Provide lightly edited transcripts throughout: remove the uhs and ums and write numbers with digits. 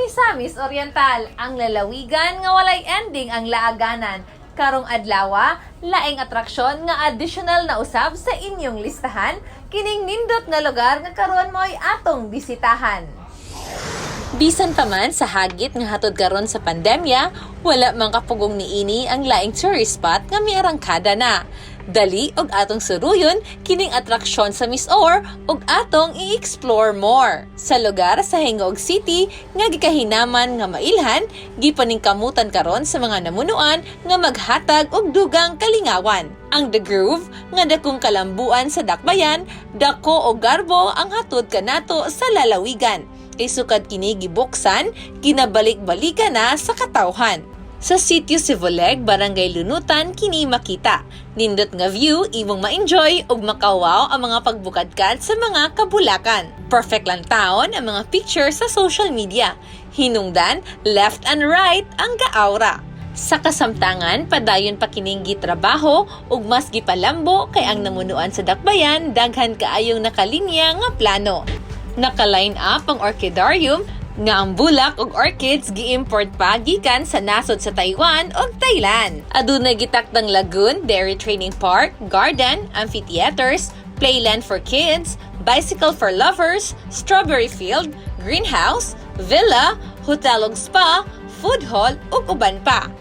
Misamis Oriental, ang lalawigan nga walay ending ang laaganan. Karong adlawa, laing atraksyon nga additional na usab sa inyong listahan, kining nindot nga lugar nga karon mo'y atong bisitahan. Bisan pa man sa hagit nga hatod karon sa pandemya, wala man kapugong niini ang laing tourist spot nga may arangkada na. Dali og atong suruyon kining atraksyon sa Miss Or og atong i-explore more. Sa lugar sa Gingoog City nga gikahinaman nga mailhan, gipaningkamutan karon sa mga namunuan nga maghatag og dugang kalingawan. Ang The Groove nga dakong kalambuan sa dakbayan, dako og garbo ang hatod kanato sa lalawigan. Kay sukad kini gibuksan, kinabalik-balikan na sa katawhan. Sa sitio Sivoleg, Barangay Lunutan, kini makita. Nindot nga view, imong ma-enjoy ug makawaw ang mga pagbukadkad sa mga kabulakan. Perfect lang taon ang mga picture sa social media. Hinungdan, left and right ang gaaura. Sa kasamtangan, padayon pa kining gitrabaho ug mas gipalambo kay ang namunuan sa dakbayan daghan kaayong nakalinya nga plano. Naka-line up ang orchidarium nga ang bulak ug orchids gi-import pa gikan sa nasod sa Taiwan ug Thailand. Adunay gitakdang lagoon, dairy training park, garden, amphitheaters, playland for kids, bicycle for lovers, strawberry field, greenhouse, villa, hotel ug spa, food hall ug uban pa.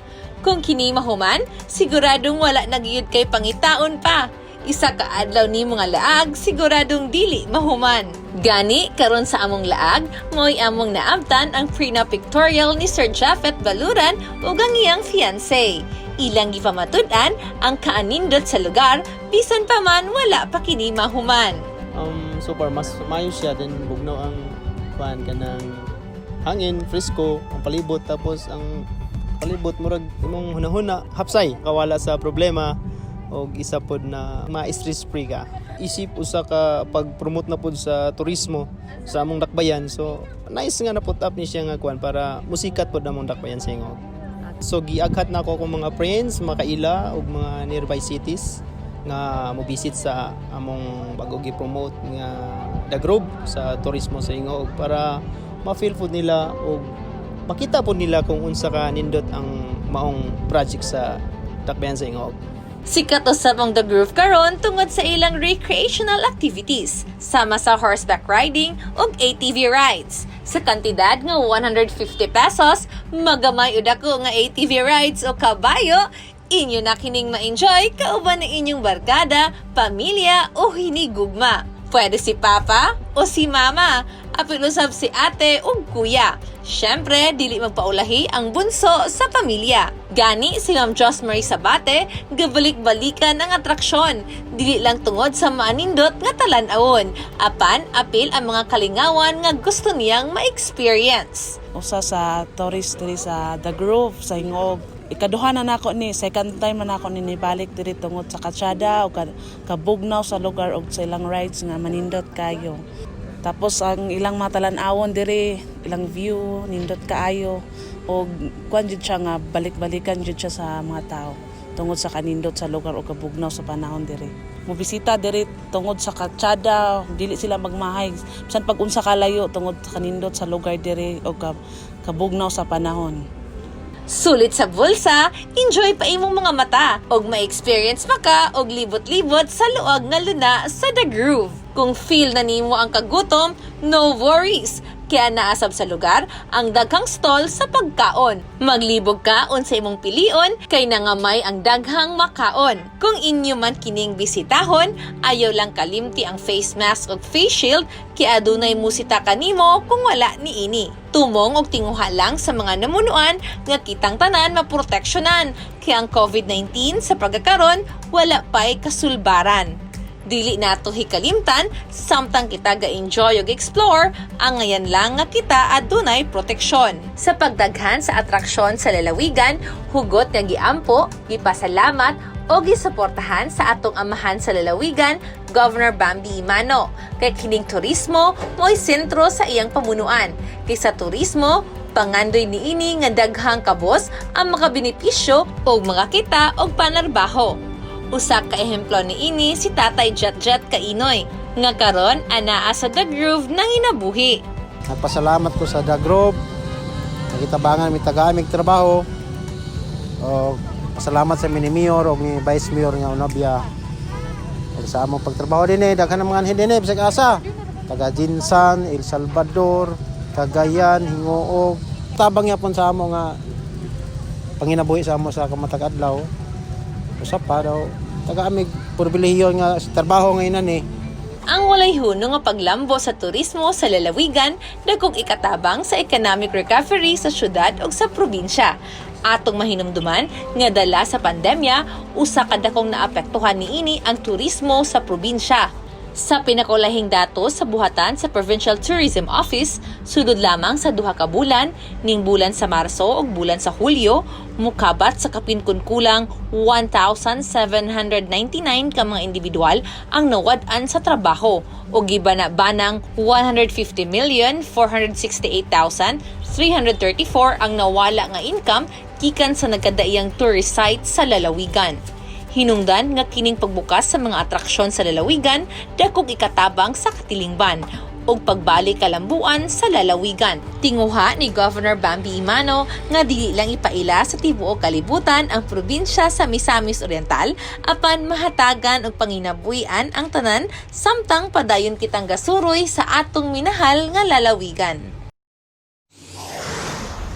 Kung kini mahuman, siguradong wala nagyud kay pangitaon pa. Isa ka adlaw ni mga laag, siguradong dili mahuman. Gani, karon sa among laag, mo'y among naabtan ang prenup pictorial ni Sir Japheth Baluran ug ang iyang fiancé. Ilang gipamatud-an ang kaanindot sa lugar, bisan pa man wala pa kini mahuman. Super, mas mayo siya, din bugnaw ang kanang hangin, fresco, ang palibot, tapos ang palibot murag imong hunahuna, hapsay, kawala sa problema, o isa pod na ma-stress free ka. Isip usa ka pag-promote na pod sa turismo sa among dakbayan. So nice nga na put up ni siya nga kuan para musikat pod among dakbayan sa Gingoog. So giaghat na ako kung mga friends, mga kaila ug mga nearby cities nga mo visit sa among bago gi-promote nga The Groove sa turismo sa Gingoog para ma-feel pod nila ug makita pod nila kung unsa ka nindot ang maong project sa dakbayan sa Gingoog. Sikat usab ang The Groove karon tungod sa ilang recreational activities, sama sa horseback riding ug ATV rides. Sa kantidad nga 150 pesos, magamay ud ako nga ATV rides o kabayo, inyo na kining ma-enjoy kauban ng inyong barkada, pamilya o hinigugma. Pwede si Papa o si Mama, apil usab si ate o kuya. Syempre, dili magpaulahi ang bunso sa pamilya. Gani si Ma'am Josmarie Sabate, gabalik-balikan ang atraksyon. Dili lang tungod sa maanindot nga talan-awon. Apan, apil ang mga kalingawan nga gusto niyang ma-experience. Usa sa tourist diri sa The Groove sa Gingoog. Ikaduha na nako ni, second time na nako ni balik diri tungod sa katsada o kabugnaw sa lugar og sa ilang rides nga manindot kayo. Tapos ang ilang matalan-awon diri, ilang view, nindot kaayo o kuan jud siya nga balik-balikan jud siya sa mga tao tungod sa kanindot sa lugar o kabugnaw sa panahon diri. Mobisita diri tungod sa katsada, dili sila magmahay bisan pag unsa kalayo tungod sa kanindot sa lugar diri o kabugnaw sa panahon. Sulit sa bulsa, enjoy pa imong mga mata og ma-experience pa ka og libot-libot sa luag nga luna sa The Groove. Kung feel na nimo ang kagutom, no worries. Kaya naasab sa lugar ang daghang stall sa pagkaon. Maglibog ka unsa imong pilion kay nangamay ang daghang makaon. Kung inyo man kining bisitahon, ayaw lang kalimti ang face mask o face shield kay adunay musita kanimo kung wala niini. Tumong og tinguha lang sa mga namunuan nga kitang tanan maproteksyonan kay ang COVID-19 sa pagkakaron wala pa'y kasulbaran. Dili nato hikalimtan, samtang kita ga-enjoy ug explore, ang ngayon lang nga kita adunay proteksyon. Sa pagdaghan sa atraksyon sa lalawigan, hugot nga giampo, gipasalamat o gisuportahan sa atong amahan sa lalawigan, Governor Bambi Imano. Kay kining turismo mo'y sentro sa iyang pamunuan. Kay sa turismo, pangandoy niini nga daghang kabos ang mga benepisyo o mga kita o panarbaho. Usa ka ehemplo niini si Tatay Jet Kainoy, nga karon anaa sa The Groove nang hinabuhi. Nagpasalamat ko sa The Groove Nakitabangan mi taga-amig trabaho. O pasalamat sa mini mayor o ni vice mayor nga unabya. Ug sa among pagtrabaho din daghan ang mga hindi bisag asa. Taga Jinsan, El Salvador, Cagayan, Hingoog. Tabang yapon sa amo nga panginabuhi sa amo sa kamatag adlaw. Usa pa daw taga-amig pribilehiyo nga sa trabaho ngayon ni. Ang walay huno nga paglambo sa turismo sa lalawigan dagkog ikatabang sa economic recovery sa syudad ug sa probinsya. Atong mahinumduman nga dala sa pandemya, usa ka dakong naapektuhan niini ang turismo sa probinsya. Sa pinakulahing datos sa buhatan sa Provincial Tourism Office, sudod lamang sa 2 ka bulan, ning bulan sa Marso ug bulan sa Hulyo, mukabat sa kapinkunkulang 1,799 ka mga individual ang nawad-an sa trabaho o gibana-banang 150,468,334 ang nawala nga income gikan sa nagkadaiyang tourist site sa lalawigan. Hinungdan nga kining pagbukas sa mga atraksyon sa lalawigan dakog ikatabang sa katilingban ug pagbalik kalambuan sa lalawigan. Tinguha ni Governor Bambi Imano nga dili lang ipaila sa tibuok kalibutan ang probinsya sa Misamis Oriental apan mahatagan og panginabuhian ang tanan samtang padayon kitang gasuroy sa atong minahal nga lalawigan.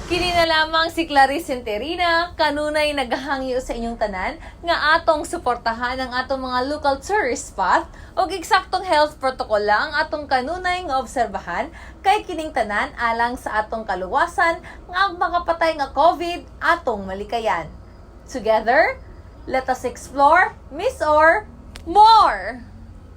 Kini na lamang si Clarice Enterina, kanunay naghahangyo sa inyong tanan nga atong suportahan ang atong mga local tourist spot o eksaktong health protocol lang atong kanunay nga obserbahan kay kining tanan alang sa atong kaluwasan nga makapatay nga COVID atong malikayan. Together, let us explore, miss or more!